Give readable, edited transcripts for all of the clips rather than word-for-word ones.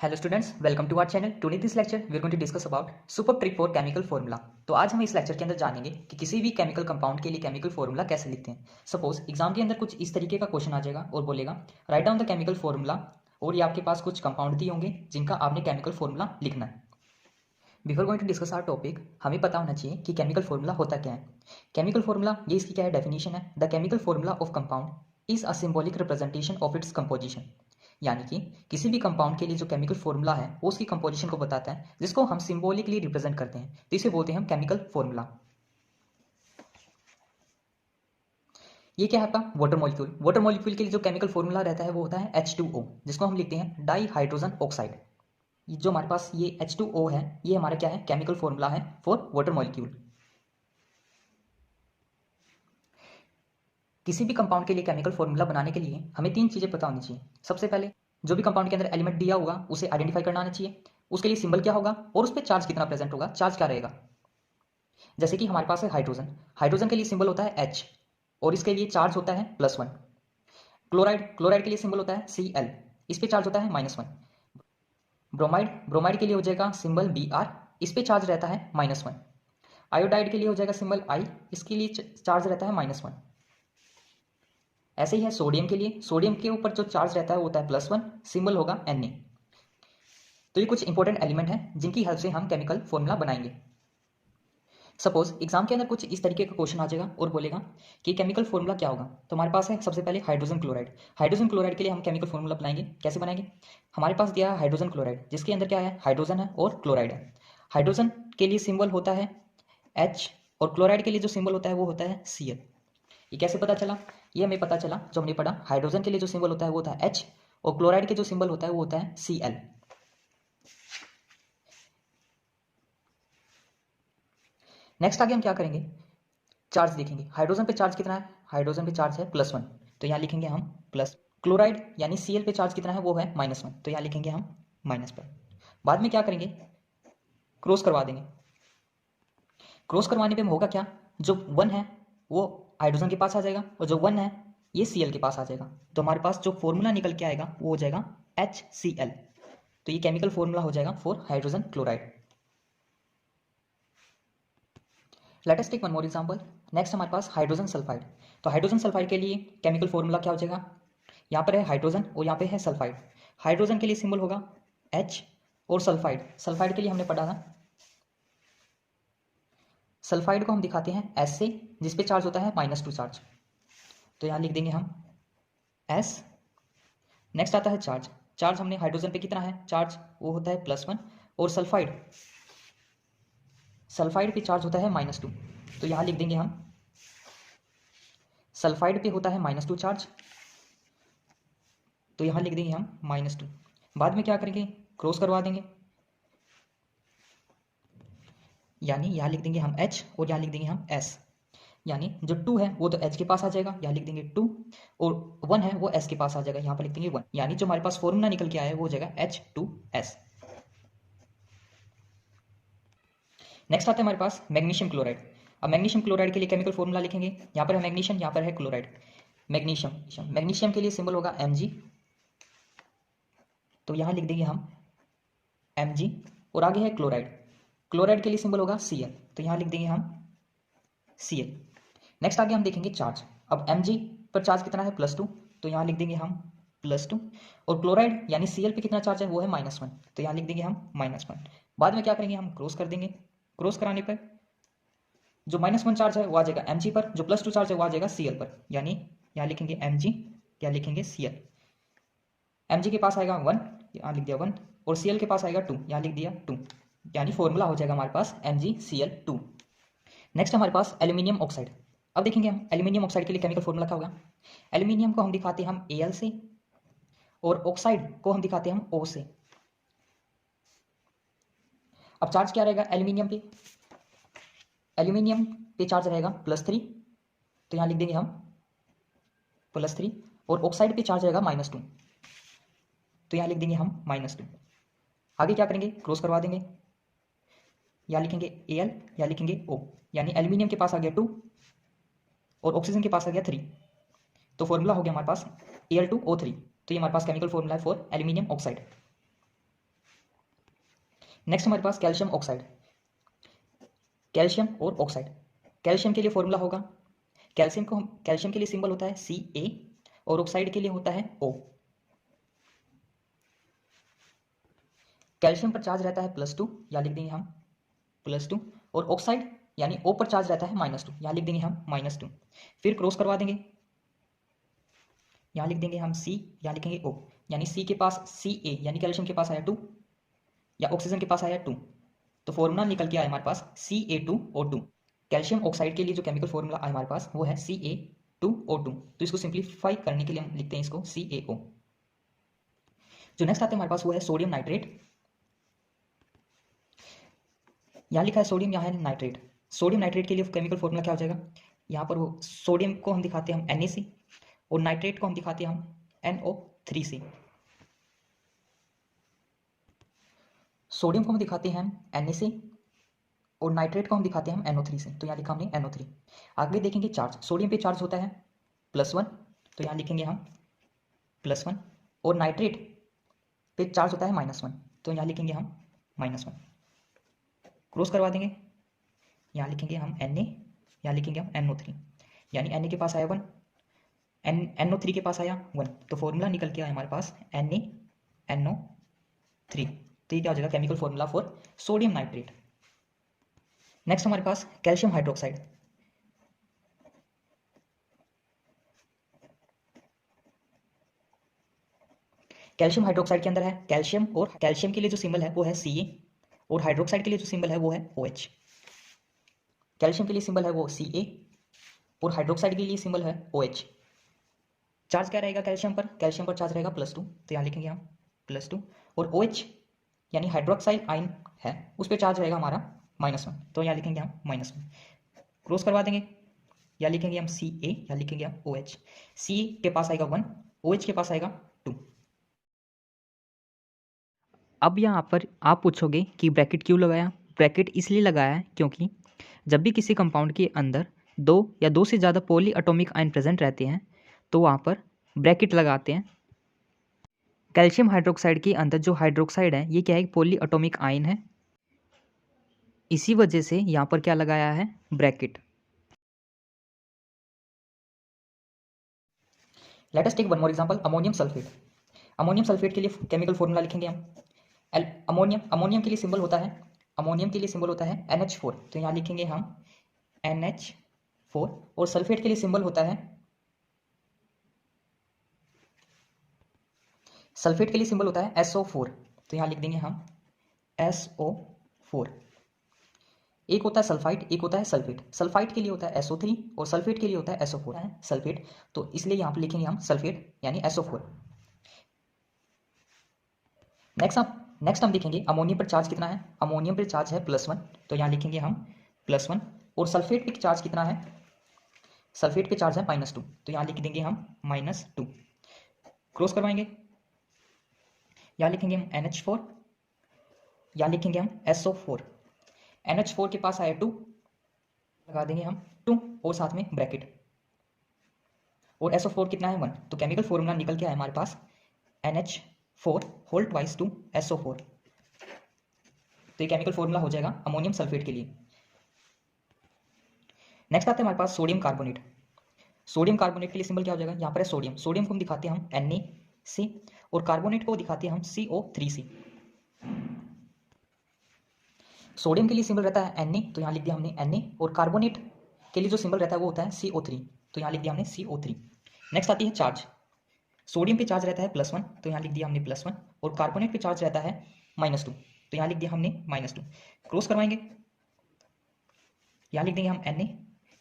Hello students, welcome to our channel. Today this lecture we are going to discuss about super trick for chemical formula. तो आज हम इस lecture के अंदर जानेंगे कि किसी भी केमिकल कंपाउंड के लिए केमिकल फॉर्मूला कैसे लिखते हैं। सपोज एग्जाम के अंदर कुछ इस तरीके का क्वेश्चन आ जाएगा और बोलेगा write down the chemical formula, और ये आपके पास कुछ कंपाउंड दिए होंगे जिनका आपने केमिकल फॉर्मूला लिखना है। Before going to discuss our topic, हमें पता होना चाहिए कि केमिकल फॉर्मूला होता क्या है। केमिकल फॉर्मूला, ये इसकी क्या है डेफिनेशन है। The chemical formula of compound is a symbolic representation of its composition. यानी कि किसी भी कंपाउंड के लिए जो केमिकल फॉर्मूला है वो उसकी कंपोजिशन को बताता है, जिसको हम सिंबॉलिकली रिप्रेजेंट करते हैं, तो इसे बोलते हैं हम केमिकल फॉर्मूला। ये क्या है आपका वाटर मॉलिक्यूल। वाटर मॉलिक्यूल के लिए जो केमिकल फॉर्मूला रहता है वो होता है H2O, जिसको हम लिखते हैं डाई हाइड्रोजन ऑक्साइड। जो हमारे पास ये H2O है, ये हमारा क्या है, केमिकल फॉर्मूला है फॉर वाटर मॉलिक्यूल। किसी भी कंपाउंड के लिए केमिकल फॉर्मूला बनाने के लिए हमें तीन चीजें पता होनी चाहिए। सबसे पहले जो भी कंपाउंड के अंदर एलिमेंट दिया होगा उसे आइडेंटिफाई करना आना चाहिए, उसके लिए सिंबल क्या होगा और उस पर चार्ज कितना प्रेजेंट होगा, चार्ज क्या रहेगा। जैसे कि हमारे पास है हाइड्रोजन, हाइड्रोजन के लिए सिंबल होता है H और इसके लिए चार्ज होता है +1। क्लोराइड, क्लोराइड के लिए सिंबल होता है Cl, इस पे चार्ज होता है -1। ब्रोमाइड, ब्रोमाइड के लिए हो जाएगा सिंबल Br, इस पे चार्ज रहता है -1। आयोडाइड के लिए हो जाएगा सिंबल I, इसके लिए चार्ज रहता है -1। ऐसे ही है सोडियम के लिए, सोडियम के ऊपर जो चार्ज रहता है वो होता है +1, सिंबल होगा Na। तो ये कुछ इंपॉर्टेंट एलिमेंट हैं जिनकी हेल्प से हम केमिकल फॉर्मूला बनाएंगे। सपोज एग्जाम के अंदर कुछ इस तरीके का क्वेश्चन आ जाएगा और बोलेगा कि केमिकल फॉर्मूला क्या होगा। तो हमारे पास है सबसे पहले हाइड्रोजन क्लोराइड। हाइड्रोजन क्लोराइड के लिए हम केमिकल फॉर्मूला बनाएंगे, कैसे बनाएंगे। हमारे पास दिया है हाइड्रोजन क्लोराइड, जिसके अंदर क्या है, हाइड्रोजन है और क्लोराइड है। हाइड्रोजन के लिए सिंबल होता है H और क्लोराइड के लिए जो सिंबल होता है वो होता है Cl। ये कैसे पता चला, ये हमें पता चला जो हमने पढ़ा, हाइड्रोजन के लिए जो सिंबल होता है वो होता है H और क्लोराइड के जो सिंबल होता है वो होता है Cl। नेक्स्ट आगे हम क्या करेंगे, चार्ज देखेंगे। हाइड्रोजन पे चार्ज कितना है, हाइड्रोजन पे चार्ज है +1, तो यहाँ लिखेंगे हम प्लस। क्लोराइड यानी Cl पे चार्ज कितना है, वो है -1, तो यहाँ लिखेंगे हम माइनस पर। बाद में क्या करेंगे, क्रॉस करवा देंगे। क्रॉस करवाने पे होगा क्या, जो 1 है वो हाइड्रोजन के पास आ जाएगा और जो 1 है ये Cl के पास आ जाएगा। तो हमारे पास जो फॉर्मूला निकल के आएगा वो हो जाएगा HCl। तो ये केमिकल फॉर्मूला हो जाएगा for hydrogen chloride. Let us take one more example. Next हमारे पास हाइड्रोजन सल्फाइड। तो हाइड्रोजन सल्फाइड के लिए केमिकल फॉर्मूला क्या हो जाएगा, यहाँ पर है हाइड्रोजन और यहाँ पे है सल्फाइड। हाइड्रोजन के लिए सिंबल होगा H और सल्फाइड, सल्फाइड के लिए हमने पढ़ा था, सल्फाइड को हम दिखाते हैं S से, जिसपे चार्ज होता है -2 चार्ज। तो यहाँ लिख देंगे हम S। नेक्स्ट आता है चार्ज। चार्ज हमने हाइड्रोजन पे कितना है चार्ज, वो होता है +1 और सल्फाइड, सल्फाइड पे चार्ज होता है -2। तो यहाँ लिख देंगे हम सल्फाइड पे होता है -2 चार्ज, तो यहाँ लिख देंगे हम -2। बाद में क्या करेंगे, क्रॉस करवा देंगे, यानी यहाँ लिख देंगे हम H और यहाँ लिख देंगे हम S। यानी जो 2 है वो तो H के पास आ जाएगा, यहाँ लिख देंगे 2, और 1 है वो S के पास आ जाएगा, यहाँ पर लिख देंगे 1। यानी जो हमारे पास फॉर्मूला निकल के आया है वो हो जाएगा H2S। नेक्स्ट आता है हमारे पास मैग्नीशियम क्लोराइड। अब मैग्नीशियम क्लोराइड के लिए केमिकल फॉर्मूला लिखेंगे, यहाँ पर है मैग्नीशियम, यहाँ पर है क्लोराइड। मैग्नीशियम, मैग्नीशियम के लिए सिंबल होगा Mg, तो यहाँ लिख देंगे हम Mg। और आगे है क्लोराइड, क्लोराइड के लिए सिंबल होगा Cl, तो यहाँ लिख देंगे हम Cl। नेक्स्ट आगे हम देखेंगे चार्ज। अब Mg पर चार्ज कितना है +2, तो यहाँ लिख देंगे हम +2, और क्लोराइड यानी Cl पे कितना चार्ज है वो है -1, तो यहाँ लिख देंगे हम -1। बाद में क्या करेंगे, हम क्रॉस कर देंगे। क्रॉस कराने पर जो -1 चार्ज है वो आ जाएगा Mg पर, जो +2 चार्ज है वो आ जाएगा Cl पर, यानी यहाँ लिखेंगे Mg, यहाँ लिखेंगे Cl। Mg के पास आएगा 1, यहाँ लिख दिया 1, और Cl के पास आएगा 2, यहाँ लिख दिया 2। यानी फॉर्मूला हो जाएगा हमारे पास MgCl2। नेक्स्ट हमारे पास एल्यूमिनियम ऑक्साइड। अब देखेंगे हम एल्यूमिनियम ऑक्साइड के लिए केमिकल फॉर्मूला क्या होगा। एल्यूमिनियम को हम दिखाते हैं हम Al से, और ऑक्साइड को हम दिखाते हैं हम O से। अब चार्ज क्या रहेगा एल्यूमिनियम पे, एल्यूमिनियम पे चार्ज रहेगा +3, तो यहाँ लिख देंगे हम +3, और ऑक्साइड पे चार्ज रहेगा -2, तो यहाँ लिख देंगे हम -2। आगे क्या करेंगे, क्रॉस करवा देंगे, यहाँ लिखेंगे Al, यहाँ लिखेंगे O, यानी एल्यूमिनियम के पास आ गया 2 और ऑक्सीजन के पास आ गया 3, तो फॉर्मूला हो गया हमारे पास Al2O3। तो ये हमारे पास केमिकल फॉर्मूला है फॉर एल्यूमिनियम ऑक्साइड। नेक्स्ट हमारे पास कैल्शियम ऑक्साइड, कैल्शियम और ऑक्साइड। कैल्शियम के लिए फॉर्मूला होगा, कैल्शियम के लिए सिंबल होता है Ca और ऑक्साइड के लिए होता है O। कैल्शियम पर चार्ज रहता है +2, यहाँ लिख देंगे हम +2, और ऑक्साइड यानी O पर चार्ज रहता है -2, यहाँ लिख देंगे हम -2। फिर क्रॉस करवा देंगे, यहाँ लिख देंगे हम C, यहाँ लिखेंगे O, यानी C के पास Ca यानी कैल्शियम के पास आया 2 या ऑक्सीजन के पास आया 2, तो फॉर्मूला निकल के आया हमारे पास Ca2O2। कैल्शियम ऑक्साइड के लिए जो केमिकल फॉर्मूला आया हमारे पास वो है Ca2O2, तो इसको सिंप्लीफाई करने के लिए हम लिखते हैं इसको CaO। जो नेक्स्ट आता है हमारे पास वो है सोडियम नाइट्रेट। यहाँ लिखा है सोडियम, यहाँ है नाइट्रेट। सोडियम नाइट्रेट के लिए केमिकल फॉर्मूला क्या हो जाएगा, यहाँ पर वो सोडियम को हम दिखाते हैं हम Na और नाइट्रेट को हम दिखाते हैं हम NO3। सोडियम को हम दिखाते हैं हम Na और नाइट्रेट को हम दिखाते हैं हम NO3। तो यहाँ लिखा हमने NO3। आगे देखेंगे चार्ज, सोडियम पे चार्ज होता है +1, तो यहाँ लिखेंगे हम +1, और नाइट्रेट पे चार्ज होता है -1, तो यहाँ लिखेंगे हम -1। क्रॉस करवा देंगे, यहाँ लिखेंगे हम Na, यहाँ लिखेंगे हम NO3, यानी Na के पास आया 1, NO3 के पास आया 1, तो फॉर्मूला निकल के आया हमारे पास NaNO3। तो ये क्या हो जाएगा, chemical formula for sodium nitrate. Next हमारे पास कैल्शियम हाइड्रोक्साइड। कैल्शियम हाइड्रोक्साइड के अंदर है कैल्शियम, और कैल्शियम के लिए जो सिंबल है वो है Ca, और हाइड्रोक्साइड के लिए जो सिंबल है वो है OH। कैल्शियम के लिए सिंबल है वो Ca और हाइड्रोक्साइड के लिए सिंबल है OH। चार्ज क्या रहेगा कैल्शियम पर चार्ज रहेगा +2, तो यहाँ लिखेंगे हम +2, और OH यानी हाइड्रोक्साइड आयन है उस पर चार्ज रहेगा हमारा -1, तो यहाँ लिखेंगे हम -1। क्रॉस करवा देंगे, यहाँ लिखेंगे हम Ca, यहाँ लिखेंगे हम OH। Ca के पास आएगा 1, OH के पास आएगा 2। अब यहाँ पर आप पूछोगे कि ब्रैकेट क्यों लगाया। ब्रैकेट इसलिए लगाया है क्योंकि जब भी किसी कंपाउंड के अंदर 2 या 2 से ज़्यादा पॉली एटॉमिक आयन प्रेजेंट रहते हैं तो वहाँ पर ब्रैकेट लगाते हैं। कैल्शियम हाइड्रोक्साइड के अंदर जो हाइड्रोक्साइड है ये क्या है, पॉली एटॉमिक आयन है, इसी वजह से यहाँ पर क्या लगाया है, bracket. Let us take one more example, ammonium sulphate. Ammonium sulphate के लिए केमिकल फॉर्मूला लिखेंगे हम अमोनियम के लिए सिंबल होता है, अमोनियम के लिए सिंबल होता है NH4, तो यहाँ लिखेंगे हम NH4, और सल्फेट के लिए सिंबल होता है, सल्फेट के लिए सिंबल होता है SO4, तो यहाँ लिख देंगे हम SO4। एक होता है सल्फाइड, एक होता है सल्फेट। सल्फाइड के लिए होता है SO3 और सल्फेट के लिए होता है SO4 है सल्फेट, तो इसलिए यहाँ पर लिखेंगे हम सल्फेट यानी SO4। नेक्स्ट हम देखेंगे अमोनियम पर चार्ज कितना है। अमोनियम पर चार्ज है +1, तो यहाँ लिखेंगे हम +1, और सल्फेट पे चार्ज कितना है, सल्फेट पे चार्ज है -2, तो यहाँ लिख देंगे हम -2। क्रॉस करवाएंगे, यहाँ लिखेंगे हम NH4, यहाँ लिखेंगे हम SO4। NH4 के पास आया 2, लगा देंगे हम 2 और साथ में ब्रैकेट, और SO4 कितना है 1, तो केमिकल फॉर्मूला निकल के आया हमारे पास NH4 whole twice to SO4। तो ये केमिकल फॉर्मूला हो जाएगा अमोनियम सल्फेट के लिए। नेक्स्ट आता है हमारे पास सोडियम कार्बोनेट। सोडियम कार्बोनेट के लिए सिंबल क्या हो जाएगा, यहाँ पर है सोडियम, सोडियम को हम दिखाते हैं हम Na से, और कार्बोनेट को दिखाते हैं हम CO3 से। सोडियम के लिए सिंबल रहता है Na, तो यहाँ लिख दिया हमने Na, और कार्बोनेट के लिए जो सिंबल रहता है वो होता है CO3, तो यहाँ लिख दिया हमने CO3। नेक्स्ट आती है चार्ज। सोडियम पे चार्ज रहता है +1, तो यहाँ लिख दिया हमने +1, और कार्बोनेट पे चार्ज रहता है -2, तो यहाँ लिख दिया हमने -2। क्रॉस करवाएंगे, यहाँ लिख देंगे हम Na,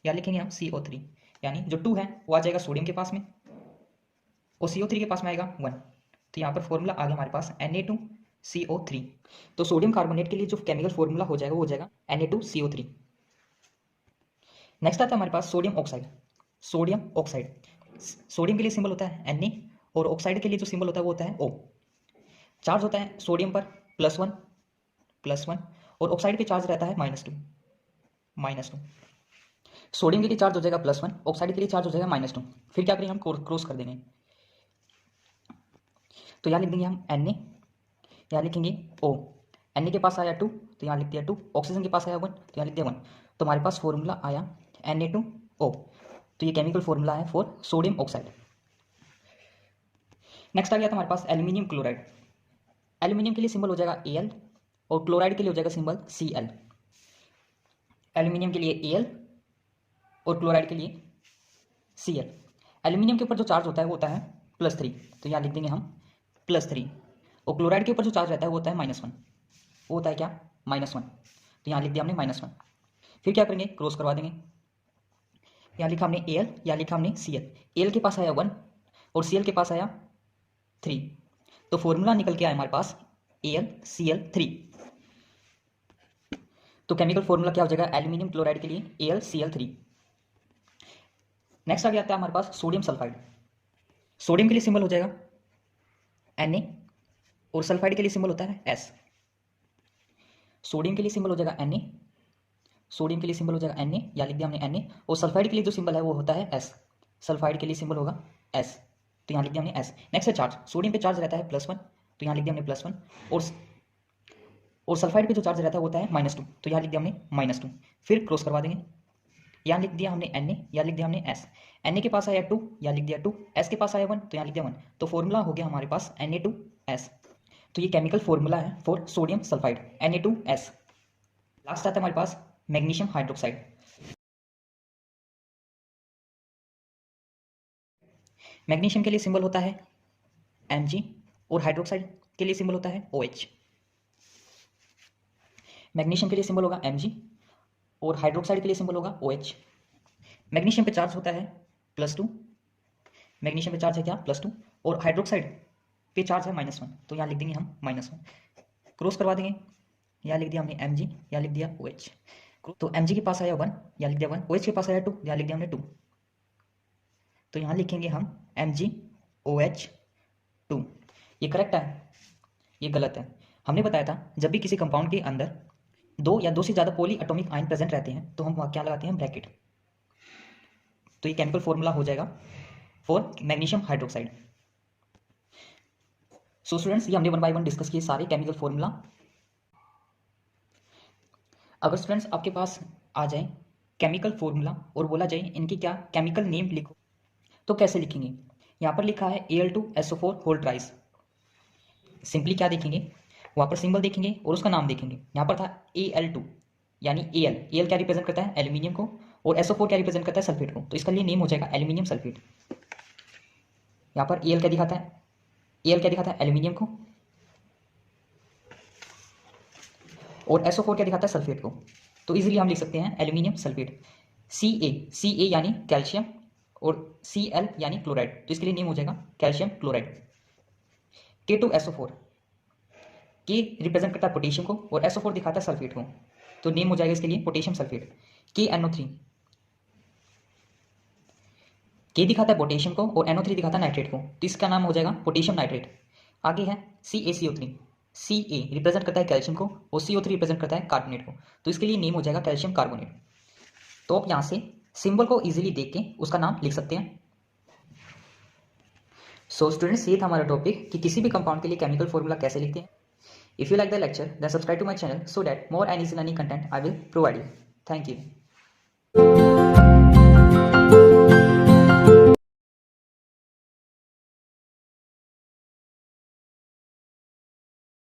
यहाँ लिखेंगे हम CO3, यानी जो 2 है वो आ जाएगा सोडियम के पास में, और CO3 के पास में आएगा 1, तो यहाँ पर फॉर्मूला आ गया हमारे पास Na2CO3। तो सोडियम कार्बोनेट के लिए जो केमिकल फॉर्मूला हो जाएगा वो हो जाएगा Na2CO3। नेक्स्ट आता है हमारे पास sodium oxide. Sodium oxide, sodium के लिए सिंबल होता है Na, और ऑक्साइड के लिए जो सिंबल होता है वो होता है O। चार्ज होता है सोडियम पर +1, और ऑक्साइड पे चार्ज रहता है -2। सोडियम के लिए चार्ज हो जाएगा +1, ऑक्साइड के लिए चार्ज हो जाएगा -2। फिर क्या करेंगे हम, क्रॉस कर देंगे, तो यहाँ लिख देंगे हम Na, यहाँ लिखेंगे O। Na के पास आया 2 तो यहाँ लिख दिया 2, ऑक्सीजन के पास आया 1 तो यहाँ लिख दिया 1। तो हमारे पास फॉर्मूला आया Na2O। तो ये केमिकल फॉर्मूला है फॉर सोडियम ऑक्साइड। नेक्स्ट आ गया था हमारे पास एल्यूमिनियम क्लोराइड। एल्यूमिनियम के लिए सिंबल हो जाएगा Al और क्लोराइड के लिए हो जाएगा सिंबल Cl। एल्यूमिनियम के लिए Al और क्लोराइड के लिए Cl। एल्यूमिनियम के ऊपर जो चार्ज होता है वो होता है +3 तो यहाँ लिख देंगे हम +3, और क्लोराइड के ऊपर जो चार्ज रहता है वो होता है -1, वो होता है क्या -1, तो यहाँ लिख दिया हमने -1। फिर क्या करेंगे, क्रॉस करवा देंगे। यहाँ लिखा हमने Al, यहाँ लिखा हमने Cl। Al के पास आया 1 और Cl के पास आया 3, तो फॉर्मूला निकल के आया हमारे पास AlCl3। तो केमिकल फॉर्मूला क्या हो जाएगा एल्यूमिनियम क्लोराइड के लिए AlCl3। नेक्स्ट आ गया था हमारे पास सोडियम सल्फाइड। सोडियम के लिए सिंबल हो जाएगा Na और सल्फाइड के लिए सिंबल होता है S। सोडियम के लिए सिंबल हो जाएगा Na, सोडियम के लिए सिंबल हो जाएगा Na, या लिख दिया हमने Na, और सल्फाइड के लिए जो सिंबल है वो होता है S। सल्फाइड के लिए सिंबल होगा S, तो यहाँ लिख दिया हमने S। नेक्स्ट है चार्ज। सोडियम पे चार्ज रहता है +1 तो यहाँ लिख दिया हमने +1, और सल्फाइड पे जो चार्ज रहता है वो होता है -2 तो यहाँ लिख दिया हमने -2। फिर क्रॉस करवा देंगे। यहाँ लिख दिया हमने Na, यहाँ लिख दिया हमने S। Na के पास आया 2, यहाँ लिख दिया 2, S के पास आया 1 तो यहाँ लिख दिया 1। तो फॉर्मूला हो गया हमारे पास Na2S। तो ये केमिकल फॉर्मूला है for sodium sulphide Na2S। Last आता है हमारे पास मैग्नीशियम हाइड्रोक्साइड। मैग्नीशियम के लिए सिंबल होता है Mg और हाइड्रोक्साइड के लिए सिंबल होता है OH। मैग्नीशियम के लिए सिंबल होगा Mg और हाइड्रोक्साइड के लिए सिंबल होगा OH। मैग्नीशियम पे चार्ज होता है +2, मैग्नीशियम पे चार्ज है क्या +2, और हाइड्रोक्साइड पे चार्ज है -1 तो यहाँ लिख देंगे हम -1। क्रॉस करवा देंगे। यहाँ लिख दिया हमने Mg, यहाँ लिख दिया OH। तो Mg के पास आया 1, यहाँ लिख दिया 1, OH के पास आया 2, यहाँ लिख दिया हमने 2। तो यहाँ लिखेंगे हम MgOH2। ये करेक्ट है, ये गलत है। हमने बताया था जब भी किसी कंपाउंड के अंदर 2 या 2 से ज़्यादा पॉली एटॉमिक आयन प्रेजेंट रहते हैं तो हम वहाँ क्या लगाते हैं, ब्रैकेट। तो ये केमिकल फॉर्मूला हो जाएगा for magnesium hydroxide. So students, ये हमने 1 बाय 1 डिस्कस किए सारे केमिकल फॉर्मूला। अगर स्टूडेंट्स आपके पास आ जाए केमिकल फॉर्मूला और बोला जाए इनकी क्या केमिकल नेम लिखो, तो कैसे लिखेंगे। यहाँ पर लिखा है Al2SO4 होल ट्राइस। सिंपली क्या देखेंगे, वहाँ पर सिंबल देखेंगे और उसका नाम देखेंगे। यहाँ पर था Al2 यानी Al क्या रिप्रेजेंट करता है एल्यूमिनियम को, और SO4 क्या रिप्रेजेंट करता है सल्फेट को, तो इसका लिए नेम हो जाएगा एल्यूमिनियम सल्फेट। यहाँ पर Al क्या दिखाता है, Al क्या दिखाता है एल्यूमिनियम को, और SO4 क्या दिखाता है सल्फेट को। तो इजीली हम लिख सकते हैं एल्यूमिनियम सल्फेट। Ca यानी कैल्शियम और Cl यानी क्लोराइड, तो इसके लिए नेम हो जाएगा calcium chloride. K2SO4, K represent करता है पोटेशियम को और SO4 दिखाता है सल्फेट को, तो नेम हो जाएगा इसके लिए पोटेशियम सल्फेट। KNO3, K दिखाता है पोटेशियम को और NO3 दिखाता है नाइट्रेट को, तो इसका नाम हो जाएगा पोटेशियम नाइट्रेट। आगे है CaCO3, Ca रिप्रेजेंट करता है कैल्शियम को और CO3 रिप्रेजेंट करता है कार्बोनेट को, तो इसके लिए नेम हो जाएगा कैल्शियम कार्बोनेट। तो आप यहाँ से सिंबल को इजीली देख के उसका नाम लिख सकते हैं। सो स्टूडेंट्स, ये था हमारा टॉपिक कि किसी भी कंपाउंड के लिए केमिकल फॉर्मूला कैसे लिखते हैं। If you like the lecture then subscribe to my channel so that more and easy learning content I will provide you. Thank you.